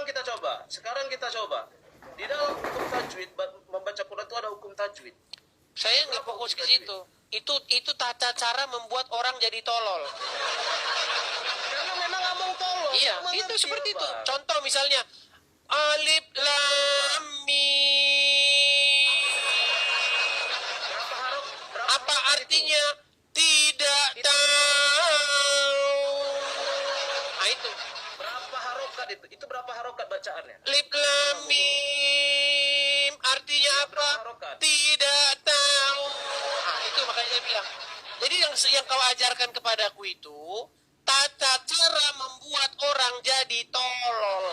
kita coba. Sekarang kita coba. Di dalam hukum tajwid, membaca Quran itu ada hukum tajwid. Saya nggak fokus ke situ. Itu tata cara membuat orang jadi tolol. Karena memang abang tolol. Iya, itu seperti itu. Contoh misalnya alif lam mim. Apa artinya? Tidak tahu. Nah itu. Berapa harokat itu? Itu berapa harokat bacaannya? Alif lam mim. Artinya apa? Tidak tahu. Nah itu makanya saya bilang. Jadi yang kau ajarkan kepadaku itu tata cara membuat orang jadi tolol.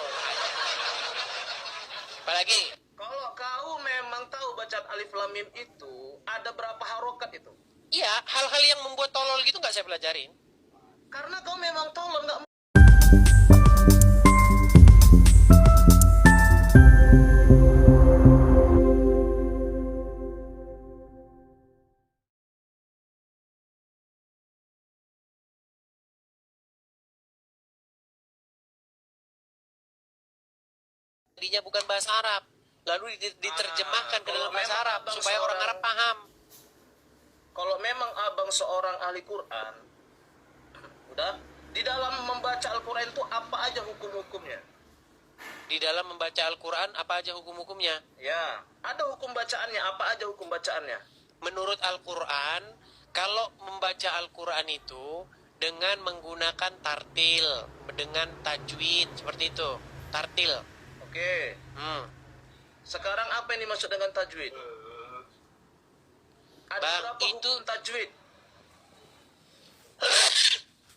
Apalagi? Kalau kau memang tahu bacaan alif lam mim itu, ada berapa harokat itu? Iya, hal-hal yang membuat tolol gitu nggak saya pelajarin. Karena kau memang tolol, nggak. Tadinya bukan bahasa Arab, lalu diterjemahkan ke dalam bahasa Arab supaya orang Arab paham. Kalau memang abang seorang ahli Quran, udah di dalam membaca Al-Quran itu apa aja hukum-hukumnya? Di dalam membaca Al-Quran apa aja hukum-hukumnya? Ya, ada hukum bacaannya. Apa aja hukum bacaannya? Menurut Al-Quran, kalau membaca Al-Quran itu dengan menggunakan tartil, dengan tajwid seperti itu, tartil. Oke. Sekarang apa yang dimaksud dengan tajwid? Ada Bang, berapa itu hukum tajwid?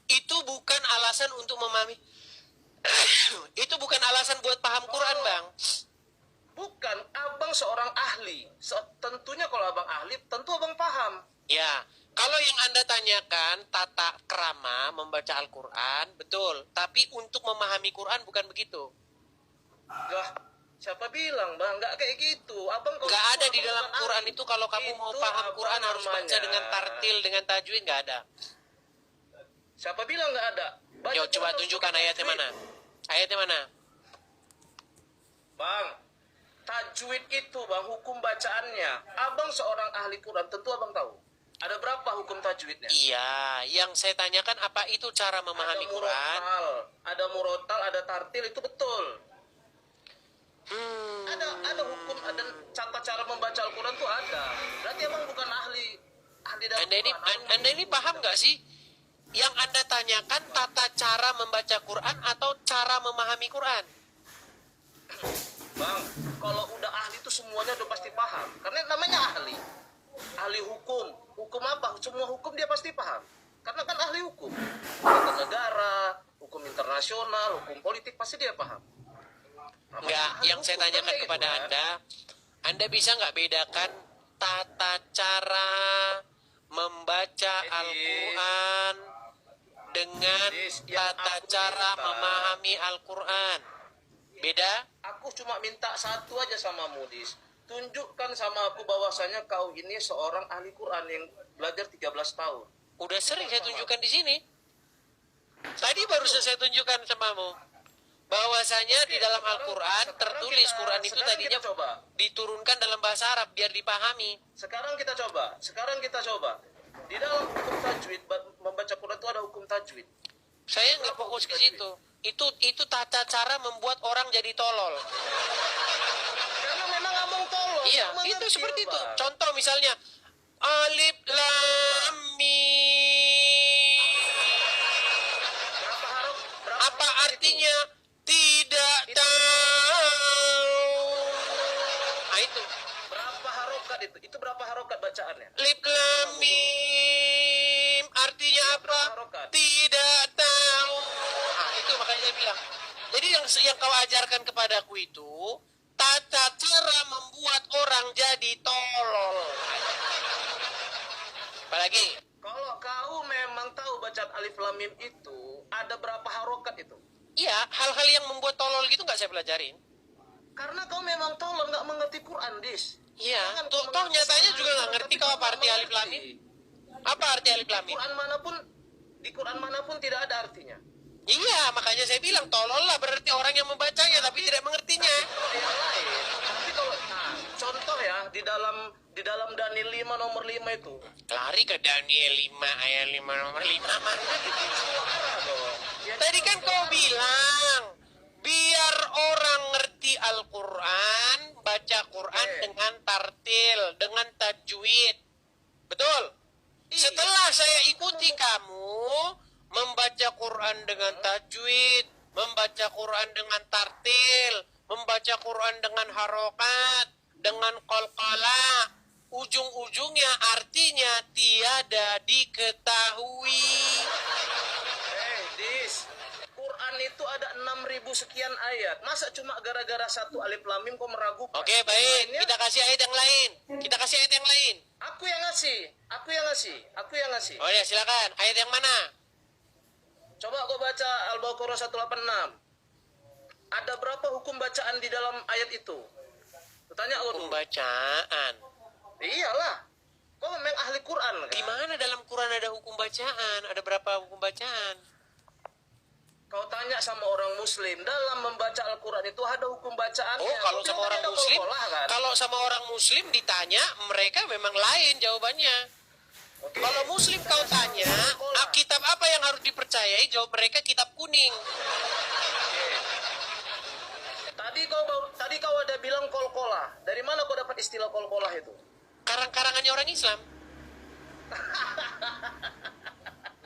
itu bukan alasan untuk memahami. Itu bukan alasan buat paham Quran, Bang. Bukan, abang seorang ahli. Tentunya kalau abang ahli, tentu abang paham. Ya, kalau yang Anda tanyakan tata krama membaca Al-Quran, betul. Tapi untuk memahami Quran bukan begitu. Lah, siapa bilang bang? Nggak kayak gitu. Abang Nggak ada di dalam Quran itu kalau kamu mau paham Quran harus baca dengan tartil, dengan tajwid, nggak ada. Siapa bilang nggak ada? Yo, coba tunjukkan ayatnya mana. Ayatnya mana? Bang, tajwid itu bang, hukum bacaannya. Abang seorang ahli Quran, tentu abang tahu. Ada berapa hukum tajwidnya? Iya, yang saya tanyakan apa itu cara memahami Quran? Ada murotal, ada tartil, itu betul. Ada hukum, ada tata cara membaca Al-Quran tuh ada. Berarti abang bukan ahli dalam Anda ini paham nggak sih? Yang Anda tanyakan tata cara membaca Quran atau cara memahami Quran? Bang, kalau udah ahli itu semuanya udah pasti paham. Karena namanya ahli. Ahli hukum. Hukum apa? Semua hukum dia pasti paham. Karena kan ahli hukum. Hukum negara, hukum internasional, hukum politik pasti dia paham. Enggak, yang saya tanyakan kepada Anda bisa nggak bedakan tata cara membaca Al-Quran dengan tata cara memahami Al-Quran? Beda? Aku cuma minta satu aja sama Mudis. Tunjukkan sama aku bahwasanya kau ini seorang ahli Quran yang belajar 13 tahun. Udah sering saya tunjukkan di sini. Tadi baru saya tunjukkan samamu. Bahwasanya di dalam Al-Quran tertulis Quran itu tadinya diturunkan dalam bahasa Arab biar dipahami. Sekarang kita coba. Di dalam hukum tajwid, membaca Quran itu ada hukum tajwid. Saya nggak fokus ke situ. Itu tata cara membuat orang jadi tolol. Karena memang abang tolol. Iya, itu seperti itu. Contoh misalnya alif lam mim. Apa artinya? Tidak tahu. Nah itu. Berapa harokat itu? Itu berapa harokat bacaannya? Alif lam mim. Artinya apa? Tidak tahu. Nah itu makanya saya bilang. Jadi yang kau ajarkan kepadaku itu tata cara membuat orang jadi tolol. Apalagi? Kalau kau memang tahu bacaan alif lam mim itu, ada berapa harokat itu? Iya, hal-hal yang membuat tolol gitu nggak saya pelajarin. Karena kau memang tolol, nggak mengerti Quran, Dis. Iya, toh nyatanya juga nggak ngerti kau apa arti alif lam mim. Apa arti alif lam mim? Di Quran manapun tidak ada artinya. Iya, makanya saya bilang tolol lah berarti orang yang membacanya tapi tidak mengertinya. Yang lain. Tapi kalau contoh ya di dalam Daniel 5 nomor 5 itu. Lari ke Daniel 5 ayat 5 nomor 5 mana? Tadi kan kau bilang biar orang ngerti Al-Quran, baca Quran dengan tartil, dengan tajwid. Betul? Setelah saya ikuti kamu membaca Quran dengan tajwid, membaca Quran dengan tartil, membaca Quran dengan harokat, dengan qalqalah, ujung-ujungnya artinya tiada diketahui. Quran itu ada 6.000 sekian ayat. Masa cuma gara-gara satu alif lam mim kau meragukan? Oke, baik. Kita kasih ayat yang lain. Kita kasih ayat yang lain. Aku yang ngasih. Oh ya, silakan. Ayat yang mana? Coba kau baca Al-Baqarah 186. Ada berapa hukum bacaan di dalam ayat itu? Tanya kau dulu. Pembacaan. Iyalah. Kau memang ahli Quran kan? Di mana dalam Quran ada hukum bacaan? Ada berapa hukum bacaan? Kau tanya sama orang muslim, dalam membaca Al-Quran itu ada hukum bacaan. Oh, kalau sama orang muslim, kan? kalau sama orang muslim ditanya, mereka memang lain jawabannya. Oke. Kalau muslim kau tanya, kitab apa yang harus dipercayai? Jawab mereka kitab kuning. Tadi kau ada bilang kol-kolah. Dari mana kau dapat istilah kol-kolah itu? Karang-karangannya orang Islam.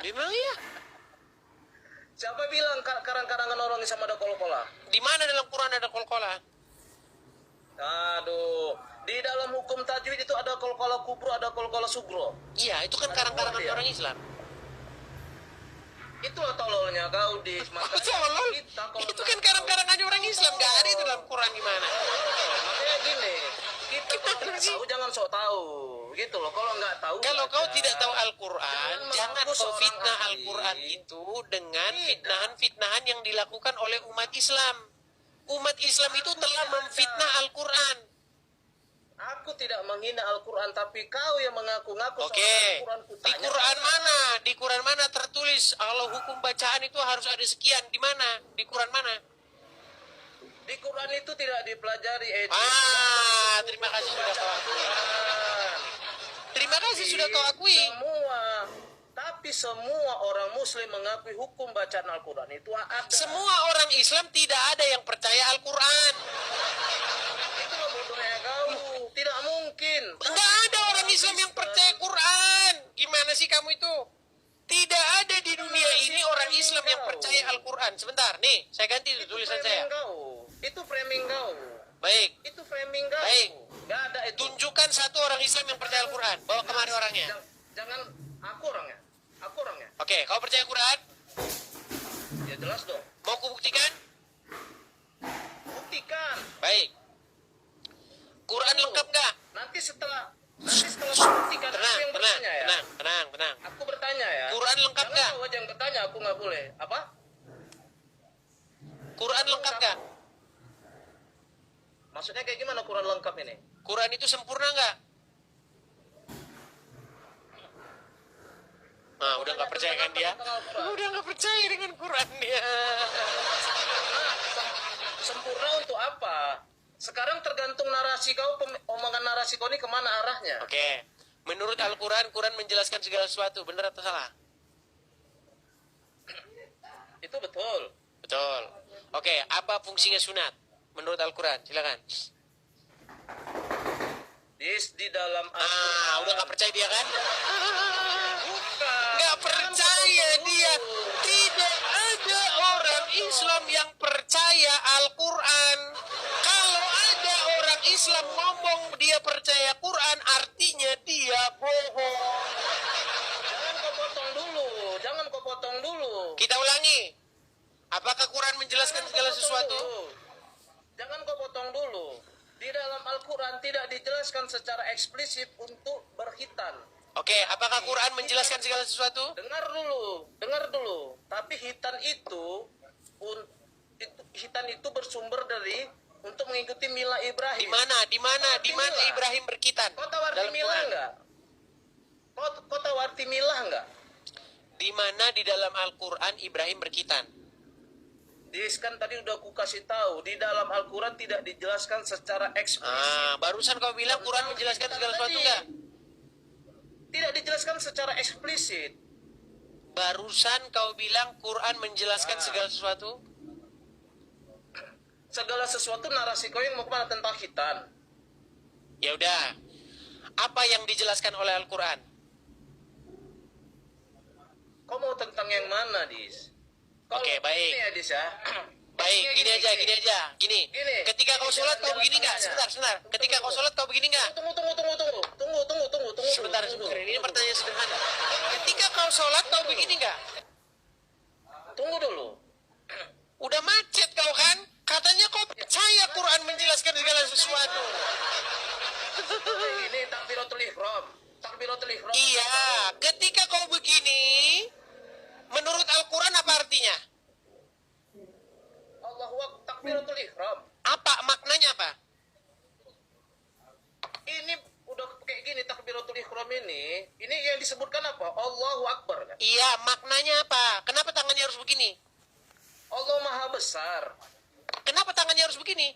Memang iya. Siapa bilang karang-karangan orang Islam ada kol-kolah? Di mana dalam Quran ada kol-kolah? Aduh, di dalam hukum tajwid itu ada kol-kolah kubro, ada kol-kolah sugro. Iya, itu kan karang-karangan orang Islam. Itulah tololnya kau di. Tolol? Itu kan karang-karangannya orang Islam, gak ada itu dalam Quran gimana? Makanya gini, kita kalau nggak tahu jangan sok tahu, gitu loh. Kalau nggak tahu. Kalau kau baca. tidak tahu Al-Quran, jangan kau seorang fitnah ahli. Al-Quran itu dengan fitnahan-fitnahan yang dilakukan oleh umat Islam. Umat Islam itu telah memfitnah Al-Quran. Aku tidak menghina Al-Quran, tapi kau yang mengaku-ngaku Oke, Al-Quran. di Quran mana? Di Quran mana tertulis kalau hukum bacaan itu harus ada sekian? Di mana? Di Quran mana? Di Quran itu tidak dipelajari. Terima kasih sudah kau akui. Terima kasih sudah kau akui. Tapi semua orang Muslim mengakui hukum bacaan Al-Quran itu ada. Semua orang Islam tidak ada yang percaya Al-Quran. Itulah bodohnya kau. Tidak mungkin. Tidak ada orang Islam yang percaya Quran. Gimana sih kamu itu? Tidak ada di dunia ini orang Islam yang percaya Al-Quran. Sebentar, nih, saya ganti tulisan saya. Itu framing kau. Baik. Itu framing kau. Baik. Gak ada itu. Tunjukkan satu orang Islam yang percaya Al-Quran. Bawa kemari orangnya. Jangan, aku orangnya. Oke, kau percaya Quran? Ya jelas dong. Mau kubuktikan? Buktikan. Baik. Quran lengkap nggak? Nanti setelah buktikan aku yang bertanya ya. Tenang. Aku bertanya ya. Quran lengkap nggak? Jangan kau aja yang bertanya, aku nggak boleh. Apa? Quran lengkap nggak? Maksudnya kayak gimana Quran lengkap ini? Quran itu sempurna nggak? Nah, udah nggak percaya kan dia? Udah nggak percaya dengan Quran dia. Sempurna untuk apa? Sekarang tergantung narasi kau, omongan narasi kau ini kemana arahnya? Oke. Menurut Al-Quran, Quran menjelaskan segala sesuatu. Benar atau salah? Itu betul. Betul. Oke, apa fungsinya sunat? Menurut Al-Quran, silakan. Di dalam Al-Quran. Udah nggak percaya dia kan? Bukan. Nggak percaya dia. Tidak ada orang Islam yang percaya Al-Quran. Kalau ada orang Islam ngomong dia percaya Quran, artinya dia bohong. Jangan kau potong dulu. Kita ulangi. Apakah Quran menjelaskan segala sesuatu? Jangan kau potong dulu. Di dalam Al-Quran tidak dijelaskan secara eksplisit untuk berhitan. Oke, apakah Quran menjelaskan segala sesuatu? Dengar dulu. Tapi hitan itu bersumber dari untuk mengikuti milah Ibrahim. Di mana Ibrahim berkitan? Kau tahu arti milah enggak? Kau tahu arti milah enggak? Di mana di dalam Al-Quran Ibrahim berkitan? Dis, kan tadi udah aku kasih tahu di dalam Al-Quran tidak dijelaskan secara eksplisit. Barusan kau bilang Quran menjelaskan segala sesuatu enggak? Tidak dijelaskan secara eksplisit. Barusan kau bilang Quran menjelaskan segala sesuatu. Segala sesuatu narasi kau yang mau kemana tentang khitan. Ya udah. Apa yang dijelaskan oleh Al-Quran? Kau mau tentang yang mana, Dis? Oke, baik. Ini ya, Dis ya. Baik, gini aja. Gini. Ketika kau sholat kau begini nggak? Sebentar. Ketika kau sholat kau begini nggak? Tunggu. Sebentar. Ini pertanyaan sederhana. Ketika kau sholat kau begini nggak? Tunggu dulu. Udah macet kau kan? Katanya kau percaya Quran menjelaskan segala sesuatu. Ini takbiratul ihram. Iya, ketika kau begini, menurut Al-Quran apa artinya? Allahu Akbar, takbiratul ihram. Apa maknanya apa? Ini udah kayak gini takbiratul ihram ini yang disebutkan apa? Allahu Akbar kan? Iya, maknanya apa? Kenapa tangannya harus begini? Allah Maha Besar. Kenapa tangannya harus begini?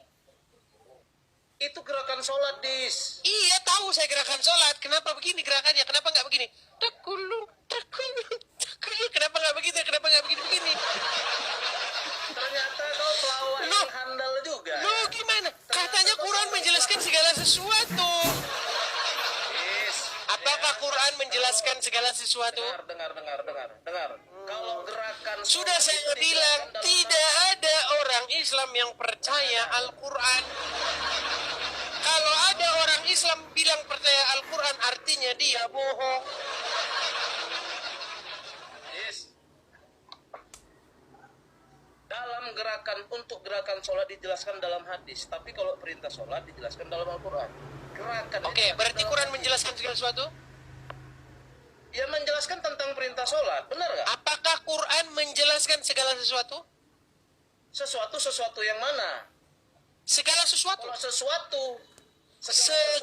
Itu gerakan sholat, Dis. Iya, tahu saya gerakan sholat. Kenapa begini gerakannya? Kenapa nggak begini? Takulung. Kenapa nggak begitu? Kenapa nggak begini-begini? Ternyata kau pelawak yang handal juga. Loh, gimana? Katanya Quran menjelaskan segala sesuatu. Dis. Apakah Quran menjelaskan segala sesuatu? Dengar. Kalau gerakan Sudah sholat saya itu bilang, dijelaskan dalam tidak ada orang Islam yang percaya Al-Quran. Kalau ada orang Islam bilang percaya Al-Quran, artinya dia bohong. Dis. Dalam untuk gerakan sholat dijelaskan dalam hadis, tapi kalau perintah sholat dijelaskan dalam Al-Quran. Oke, berarti Quran menjelaskan segala sesuatu? Ya menjelaskan tentang perintah sholat, benar nggak? Apakah Quran menjelaskan segala sesuatu? Sesuatu yang mana? Segala sesuatu. Kalau sesuatu Segala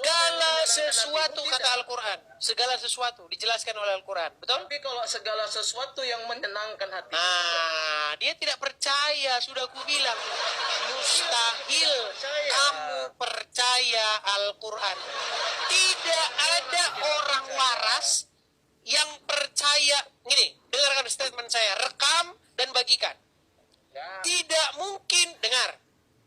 yang menyenangkan sesuatu hatimu, kata tidak. Al-Quran. Segala sesuatu dijelaskan oleh Al-Quran. Betul? Tapi kalau segala sesuatu yang menyenangkan hati, Nah, dia tidak percaya. Sudah aku bilang. Mustahil kamu percaya Al-Quran. Tidak ada orang waras yang percaya. Gini, dengarkan statement saya. Rekam dan bagikan. ya, Tidak mungkin, dengar.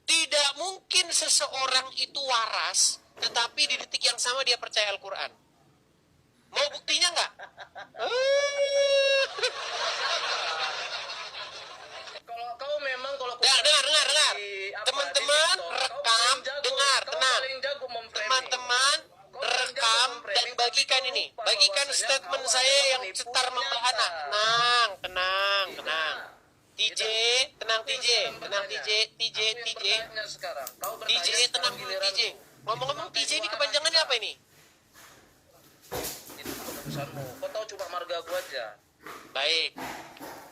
Tidak mungkin seseorang itu waras, tetapi di detik yang sama dia percaya Al-Quran. Mau buktinya nggak? kalau kau memang Dengar. Teman-teman, rekam, dengar, tenang. Teman-teman, rekam dan bagikan ini. Bagikan statement saya yang cetar membahana. Tenang. TJ, tenang TJ. TJ, tenang dulu TJ. Ngomong-ngomong TJ ini kepanjangannya apa ini? Itu bukan urusanmu. Kau tahu cuma marga aku aja. Baik.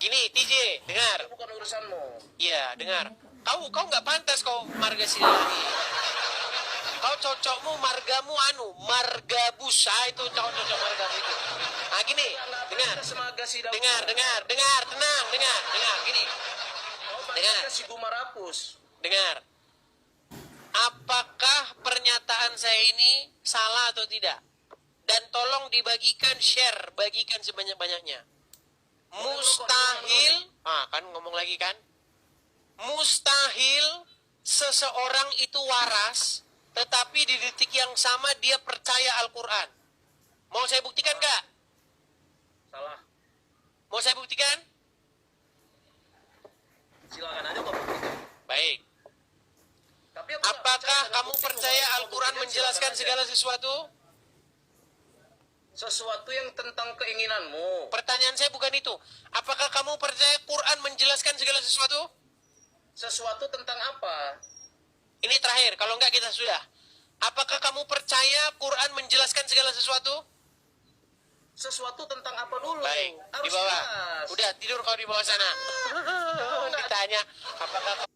Gini TJ, dengar. Itu bukan urusanmu. Iya, dengar. Kau nggak pantas kau marga Silani. Kau cocokmu margamu marga busa itu cocok margamu itu. Ah gini, dengar. Dengar, tenang, gini. Dengar. Si Gumarapus. Dengar. Apakah pernyataan saya ini salah atau tidak? Dan tolong dibagikan, bagikan sebanyak-banyaknya. Mustahil, kan ngomong lagi kan? Mustahil seseorang itu waras, tetapi di detik yang sama dia percaya Al-Quran. Mau saya buktikan nggak? Salah. Mau saya buktikan? Silakan aja kau buktikan. Baik. Tapi aku nggak Apakah dengan kamu buktimu. percaya Kalau Al-Quran buktikan, menjelaskan silakan segala aja. sesuatu? Sesuatu yang tentang keinginanmu. Pertanyaan saya bukan itu. Apakah kamu percaya Quran menjelaskan segala sesuatu? Sesuatu tentang apa? Ini terakhir, kalau enggak kita sudah. Apakah kamu percaya Quran menjelaskan segala sesuatu? Sesuatu tentang apa dulu? Baik, Harus di bawah. jelas. Udah tidur kau di bawah sana. Ditanya, apakah